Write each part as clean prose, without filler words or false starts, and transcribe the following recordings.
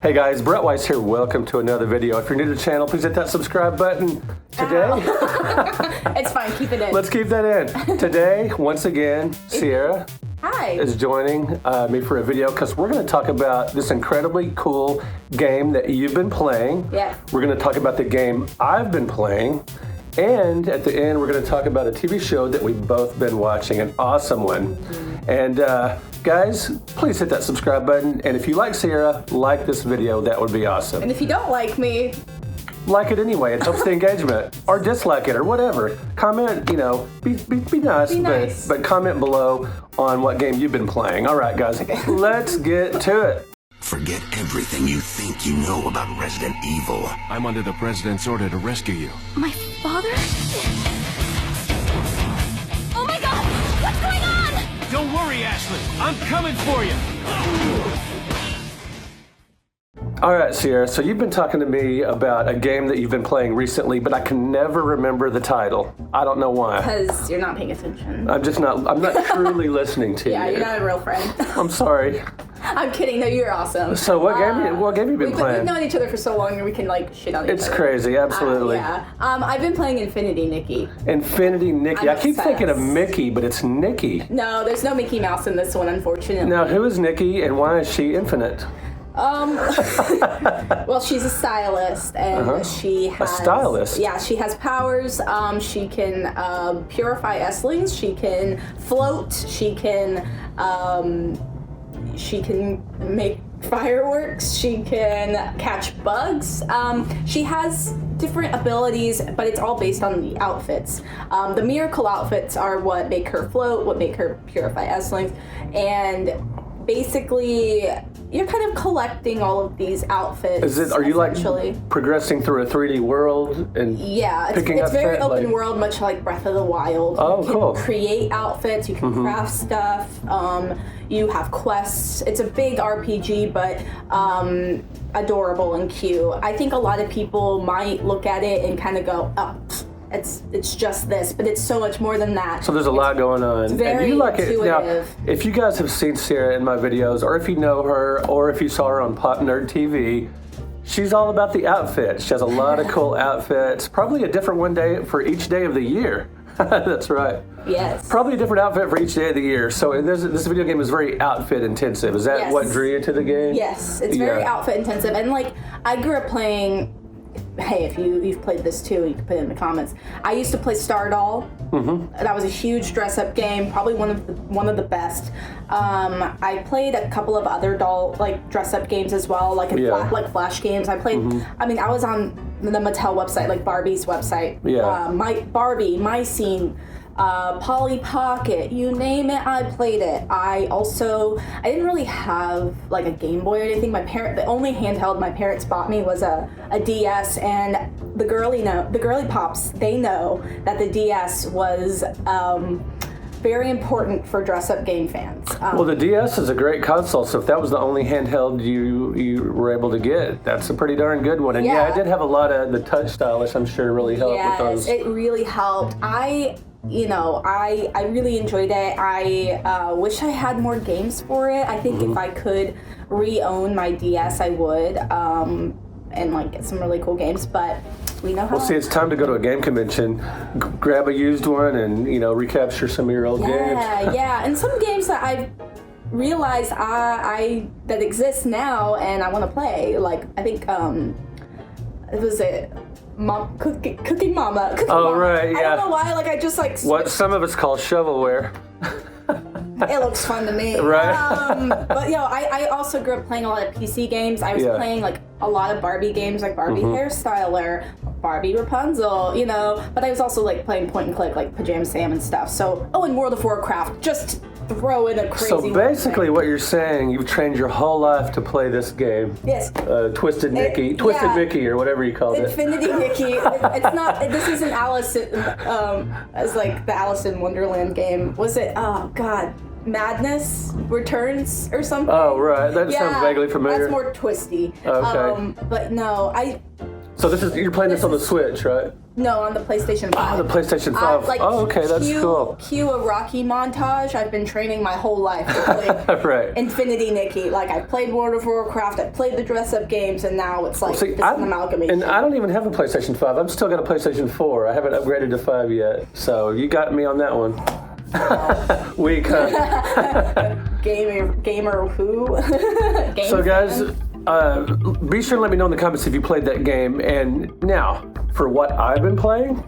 Hey guys, Brett Weiss here. Welcome to another video. If you're new to the channel, please hit that subscribe button. Today, it's fine. Keep it in. Let's keep that in. Today, once again, Cierra is joining me for a video because we're going to talk about this incredibly cool game that you've been playing. Yeah. We're going to talk about the game I've been playing. And at the end, we're going to talk about a TV show that we've both been watching, an awesome one. Mm-hmm. And guys, please hit that subscribe button. And if you like Cierra, like this video. That would be awesome. And if you don't like me, like it anyway. It helps the engagement. Or dislike it or whatever. Comment, be nice. Be nice. But comment below on what game you've been playing. All right, guys, let's get to it. Forget everything you think you know about Resident Evil. I'm under the President's order to rescue you. My father? Oh my god! What's going on? Don't worry, Ashley. I'm coming for you. All right, Cierra, so you've been talking to me about a game that you've been playing recently, but I can never remember the title. I don't know why. Because you're not paying attention. I'm not truly listening to you. Yeah, you're not a real friend. I'm sorry. I'm kidding. No, you're awesome. So what game have you been playing? We've known each other for so long, and we can shit on each other. It's crazy, absolutely. Yeah. I've been playing Infinity Nikki. Infinity Nikki. I keep thinking of Mickey, but it's Nikki. No, there's no Mickey Mouse in this one, unfortunately. Now, who is Nikki, and why is she infinite? Well, she's a stylist, and she has... A stylist? Yeah, she has powers. She can purify S-lings. She can float. She can make fireworks. She can catch bugs. She has different abilities, but it's all based on the outfits. The miracle outfits are what make her float, what make her purify S-lings, and basically you're kind of collecting all of these outfits. Are you progressing through a 3D world and it's very open world, much like Breath of the Wild. Oh, you cool. can create outfits, you can craft stuff, you have quests. It's a big RPG, but adorable and cute. I think a lot of people might look at it and kind of go, oh, it's just this, but it's so much more than that. So there's a lot going on. It's very and you like intuitive. It. Now, if you guys have seen Cierra in my videos, or if you know her, or if you saw her on Pop Nerd TV, she's all about the outfits. She has a lot of cool outfits. Probably a different one day for each day of the year. That's right. Yes. Probably a different outfit for each day of the year. So this video game is very outfit intensive. Is that what drew you to the game? Yes, it's very outfit intensive. And I grew up playing... Hey, if you've played this too, you can put it in the comments. I used to play Stardoll. That was a huge dress-up game, probably one of the best. I played a couple of other dress-up games as well, like Flash games. I played. I mean, I was on the Mattel website, like Barbie's website. Yeah. My Scene. Polly Pocket, you name it, I played it. I didn't really have a Game Boy or anything. The only handheld my parents bought me was a DS, and the girly pops, they know that the DS was very important for dress-up game fans. Well, the DS is a great console, so if that was the only handheld you were able to get, that's a pretty darn good one. And I did have a lot of the touch stylish, I'm sure, really helped with those. Yes, it really helped. I really enjoyed it. I wish I had more games for it. I think if I could re-own my DS, I would, and get some really cool games, but we know how... Well, see, it's time to go to a game convention, grab a used one, and, recapture some of your old games. Yeah, and some games that I've realized that exist now and I want to play, I think, it was Cooking Mama. Right, yeah. I don't know why, I just what some of us call shovelware. It looks fun to me. Right. But I also grew up playing a lot of PC games. I was playing a lot of Barbie games, like Barbie Hairstyler, Barbie Rapunzel, but I was also playing point and click, like Pajama Sam and stuff. So, and World of Warcraft, just throw in a crazy So basically what you're saying, you've trained your whole life to play this game. Yes. Twisted Mickey, Mickey, or whatever you called it. Infinity Nikki. It's not, this isn't Alice, as the Alice in Wonderland game. Was it, oh God, Madness Returns or something? Oh, right. That sounds vaguely familiar. That's more twisty. Okay. But no, So you're playing this on the Switch, right? No, on the PlayStation 5. Oh, the PlayStation 5. Okay, that's cool. Cue a Rocky montage. I've been training my whole life to play right. Infinity Nikki. Like, I played World of Warcraft, I played the dress-up games, and now it's like this amalgamation. And I don't even have a PlayStation 5. I've still got a PlayStation 4. I haven't upgraded to 5 yet. So you got me on that one. Weak, huh? Gamer who? So guys, be sure to let me know in the comments if you played that game. And now, for what I've been playing?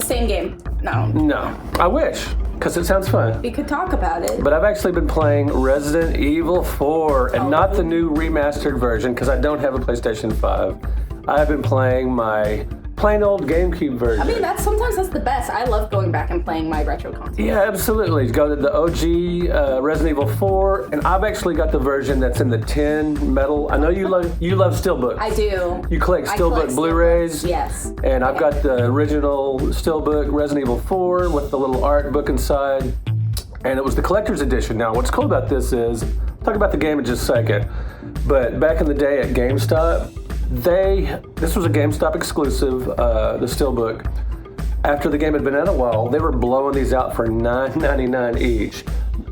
Same game. No. I wish, because it sounds fun. We could talk about it. But I've actually been playing Resident Evil 4, and not the new remastered version, because I don't have a PlayStation 5. I've been playing my plain old GameCube version. I mean, sometimes that's the best. I love going back and playing my retro consoles. Yeah, absolutely. Go to the OG Resident Evil 4, and I've actually got the version that's in the tin metal. I know you love Steelbook. I do. You collect Steelbook Blu-rays. Yes. And I've got the original Steelbook Resident Evil 4 with the little art book inside, and it was the collector's edition. Now, what's cool about this is, I'll talk about the game in just a second, but back in the day at GameStop, this was a GameStop exclusive, the Steelbook. After the game had been out a while, they were blowing these out for $9.99 each.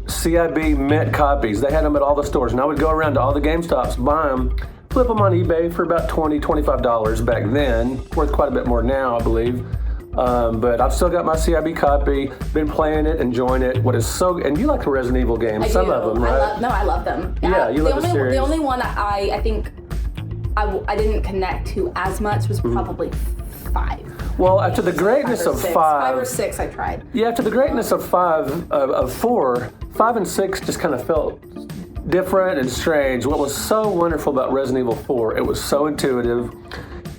CIB mint copies. They had them at all the stores, and I would go around to all the GameStops, buy them, flip them on eBay for about $20, $25 back then. Worth quite a bit more now, I believe. But I've still got my CIB copy, been playing it, enjoying it. And you like the Resident Evil games, some of them, right? I love them. Yeah, you love the series. The only one I think I didn't connect to as much was probably 5. Well, after the greatness of 5. 5 or 6 I tried. Yeah, after the greatness of 4, 5 and 6 just kind of felt different and strange. What was so wonderful about Resident Evil 4, it was so intuitive.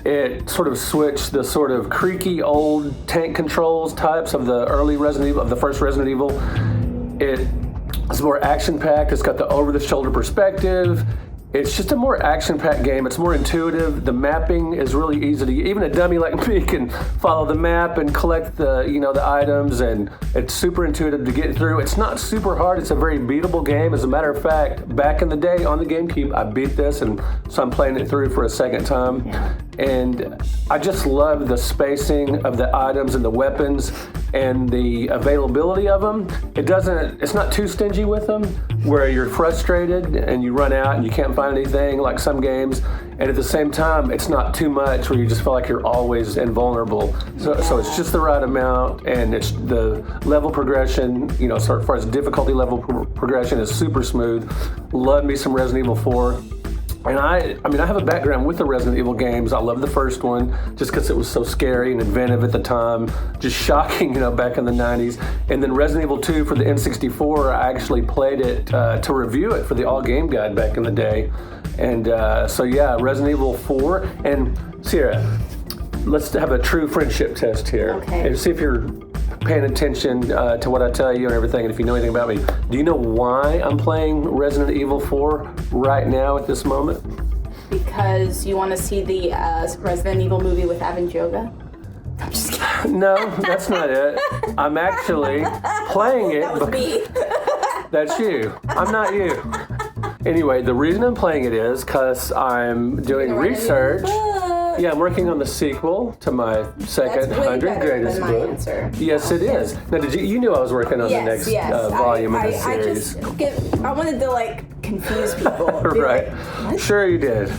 It sort of switched the sort of creaky old tank controls types of the early Resident Evil, of the first Resident Evil. It's more action-packed. It's got the over-the-shoulder perspective. It's just a more action-packed game. It's more intuitive. The mapping is really easy to even a dummy like me can follow the map and collect the items, and it's super intuitive to get through. It's not super hard. It's a very beatable game. As a matter of fact, back in the day on the GameCube, I beat this, and so I'm playing it through for a second time. And I just love the spacing of the items and the weapons and the availability of them. It's not too stingy with them, where you're frustrated and you run out and you can't find anything like some games. And at the same time, it's not too much where you just feel like you're always invulnerable. So it's just the right amount, and it's the level progression, so as far as difficulty level progression is super smooth. Love me some Resident Evil 4. And I have a background with the Resident Evil games. I love the first one just because it was so scary and inventive at the time, just shocking, back in the 90s. And then Resident Evil 2 for the N64, I actually played it to review it for the All Game Guide back in the day. And Resident Evil 4. And Cierra, let's have a true friendship test here. Okay. And see if you're paying attention to what I tell you and everything, and if you know anything about me. Do you know why I'm playing Resident Evil 4 right now at this moment? Because you want to see the Resident Evil movie with Avin Yoga? I'm just kidding. No, that's not it. I'm actually playing it. That was me. That's you. I'm not you. Anyway, the reason I'm playing it is because I'm doing research. Yeah, I'm working on the sequel to my second 100 greatest book. Answer. Yes, it is. Now, you knew I was working on the next volume of this series. I wanted to confuse people. Right. Sure you did.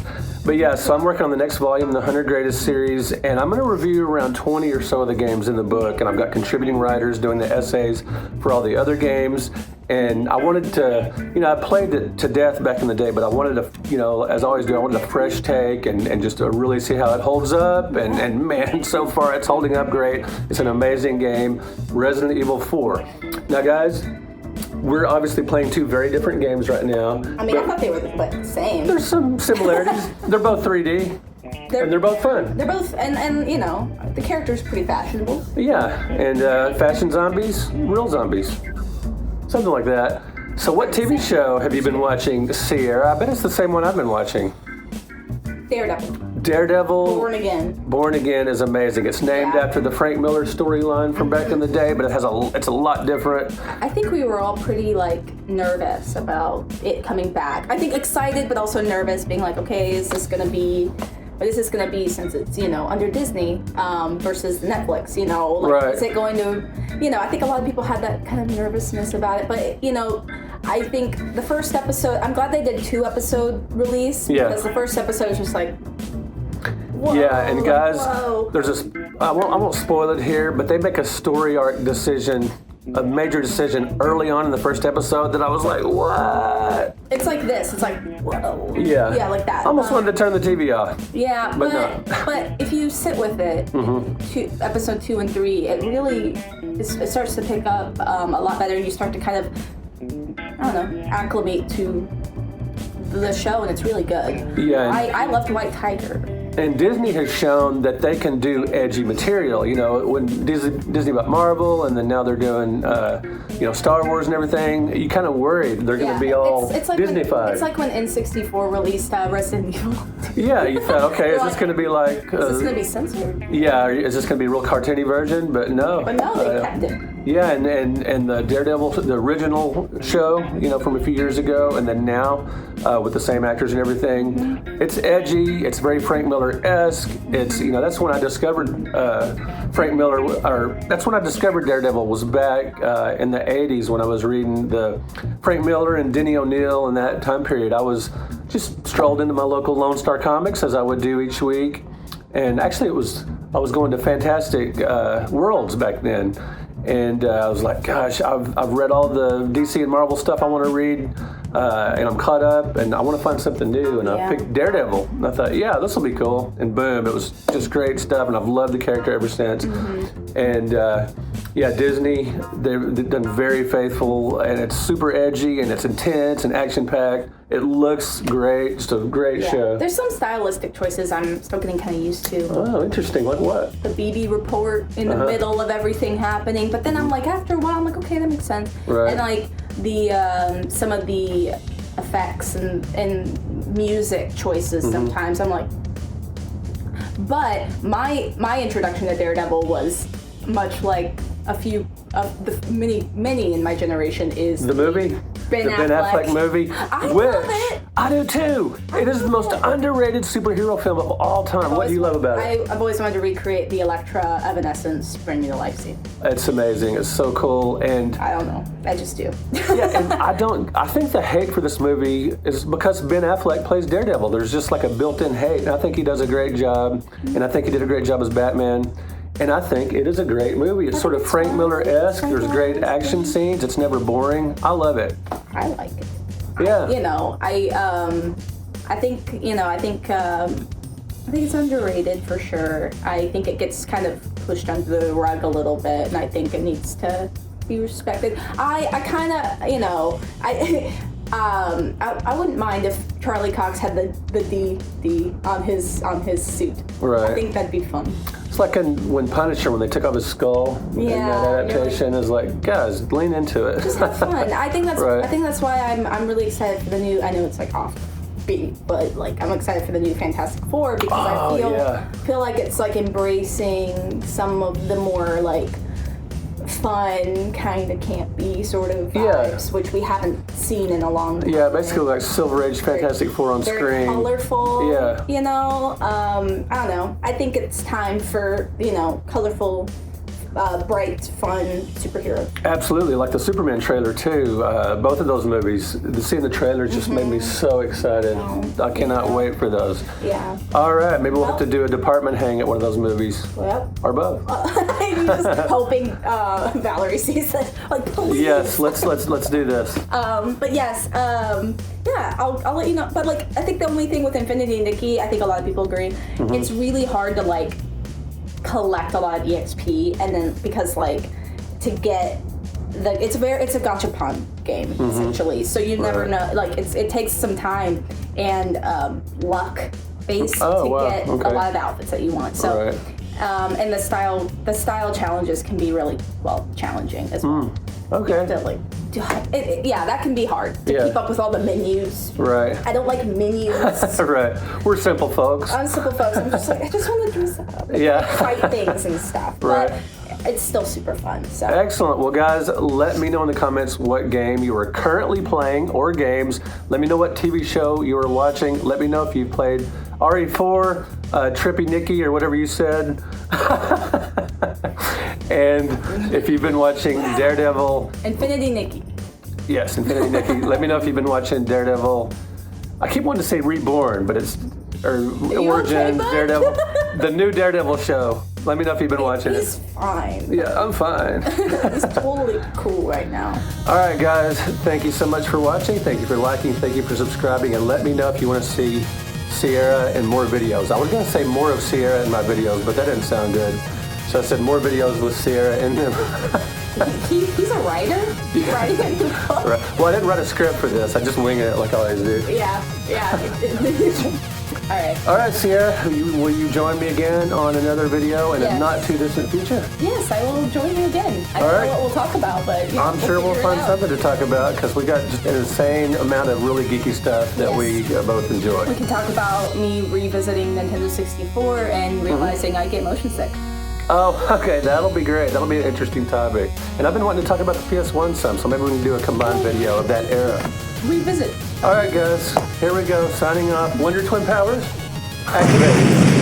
But yeah, so I'm working on the next volume, the 100 Greatest series, and I'm going to review around 20 or so of the games in the book, and I've got contributing writers doing the essays for all the other games. And I wanted to, I played it to death back in the day, but I wanted to, as I always do, I wanted a fresh take and just to really see how it holds up. And man, so far it's holding up great. It's an amazing game, Resident Evil 4. Now, guys, we're obviously playing two very different games right now. I mean, I thought they were the same. There's some similarities. They're both 3D. And they're both fun. They're both, and the character's pretty fashionable. Yeah, and fashion zombies, real zombies. Something like that. So what TV show have you been watching, Cierra? I bet it's the same one I've been watching. Daredevil. Born Again is amazing. It's named after the Frank Miller storyline from back in the day, but it's a lot different. I think we were all pretty nervous about it coming back. I think excited, but also nervous, being like, okay, is this gonna be but this is going to be, since it's, under Disney versus Netflix, like, Right. is it going to, I think a lot of people had that kind of nervousness about it, but, I think the first episode, I'm glad they did 2-episode release, because the first episode is just like, whoa. Yeah, and guys, whoa. there's this, I won't spoil it here, but they make a story arc decision, a major decision early on in the first episode that I was like, what? It's like this. It's like, whoa. Yeah. Yeah, like that. I almost wanted to turn the TV off. Yeah, But but no. but if you sit with it, episode 2 and 3, it really it starts to pick up a lot better. You start to kind of, I don't know, acclimate to the show, and it's really good. Yeah. I loved White Tiger. And Disney has shown that they can do edgy material. When Disney bought Marvel, and then now they're doing, Star Wars and everything. You kind of worried they're going to be all it's like Disney-fied. It's like when N64 released Resident Evil. Yeah, you thought, okay, is this going to be like? Is this going to be censored? Yeah, is this going to be a real cartoony version? But no. But no, they kept it. Yeah, and the Daredevil, the original show, from a few years ago, and then now with the same actors and everything. It's edgy. It's very Frank Miller-esque. It's that's when I discovered Frank Miller, or that's when I discovered Daredevil was back in the '80s when I was reading the Frank Miller and Denny O'Neil in that time period. I was just strolled into my local Lone Star Comics as I would do each week, and actually I was going to Fantastic Worlds back then. And I was like, gosh, I've read all the DC and Marvel stuff I want to read, and I'm caught up, and I want to find something new. And I picked Daredevil, and I thought, yeah, this will be cool. And boom, it was just great stuff, and I've loved the character ever since. And Disney, they've done very faithful, and it's super edgy, and it's intense and action-packed. It looks great, just a great show. There's some stylistic choices I'm still getting kind of used to. Oh, interesting. Like what? The BB report in the middle of everything happening, but then I'm like, after a while, I'm like, okay, that makes sense. Right. And like the some of the effects and music choices sometimes, I'm like, but my introduction to Daredevil was much like a few of the many in my generation is The movie? Ben The Ben Affleck movie? I Which, love it. I do too. It is the most underrated superhero film of all time. What do you love about it? I've always wanted to recreate the Elektra Evanescence Bring Me to Life scene. It's amazing. It's so cool. And I don't know. I just do. yeah, and I think the hate for this movie is because Ben Affleck plays Daredevil. There's just like a built-in hate. And I think he does a great job. And I think he did a great job as Batman. And I think it is a great movie. It's sort of Frank Miller-esque. There's great action scenes. It's never boring. I love it. I like it. Yeah. I think it's underrated for sure. I think it gets kind of pushed under the rug a little bit, and I think it needs to be respected. I kind of, I wouldn't mind if Charlie Cox had the D on his suit. Right. I think that'd be fun. It's like when Punisher, when they took off his skull in that adaptation, is like, guys, lean into it. Just have fun. I think that's Right. I think that's why I'm really excited for the new. I know it's like offbeat, but like I'm excited for the new Fantastic Four because I feel like it's like embracing some of the more like fun, kind of campy sort of vibes, which we haven't seen in a long time. Yeah, basically like Silver Age Fantastic Four on Very screen. colorful. Yeah. I don't know. I think it's time for, colorful, bright, fun superhero. Absolutely, like the Superman trailer too. Both of those movies, seeing the trailers just made me so excited. I cannot wait for those. Yeah. All right, maybe we'll have to do a department hang at one of those movies. Well. Or both. I'm just hoping Valerie sees it. Like, please. Yes, let's do this. But yes, yeah, I'll let you know. But like, I think the only thing with Infinity and Nikki, I think a lot of people agree, it's really hard to like collect a lot of EXP, and then because like to get it's a gachapon game essentially. So you never know. Like it takes some time and luck based to get a lot of the outfits that you want. So. Right. And the style challenges can be really challenging as well. Okay. To, like, that can be hard to keep up with all the menus. Right. I don't like menus. Right. We're simple folks. I'm simple folks. I'm just like, I just want to dress up. Yeah. Fight things and stuff. Right. But it's still super fun. So. Excellent. Well, guys, let me know in the comments what game you are currently playing or games. Let me know what TV show you are watching. Let me know if you've played RE4, Trippy Nicky, or whatever you said. And if you've been watching Daredevil... Infinity Nikki. Yes, Infinity Nicky. Let me know if you've been watching Daredevil. I keep wanting to say Reborn, but it's... Or Origin, okay, Daredevil. The new Daredevil show. Let me know if you've been watching He's it. fine. Yeah, I'm fine. He's totally cool right now. All right, guys. Thank you so much for watching. Thank you for liking. Thank you for subscribing. And let me know if you want to see Cierra in more videos. I was going to say more of Cierra in my videos, but that didn't sound good. So I said more videos with Cierra in them. He's a writer? He's writing a new book? Right. Well, I didn't write a script for this. I just wing it like I always do. Yeah. All right, Cierra, will you join me again on another video in a Yes. not too distant future? Yes, I will join you again. I don't know what we'll talk about, but I'm sure we'll figure it find out. something to talk about because we got just an insane amount of really geeky stuff that Yes. we both enjoy. We can talk about me revisiting Nintendo 64 and realizing I get motion sick. Oh, okay, that'll be great. That'll be an interesting topic. And I've been wanting to talk about the PS1 some, so maybe we can do a combined video of that era. Revisit. All right, guys, here we go. Signing off. Wonder Twin Powers, activated.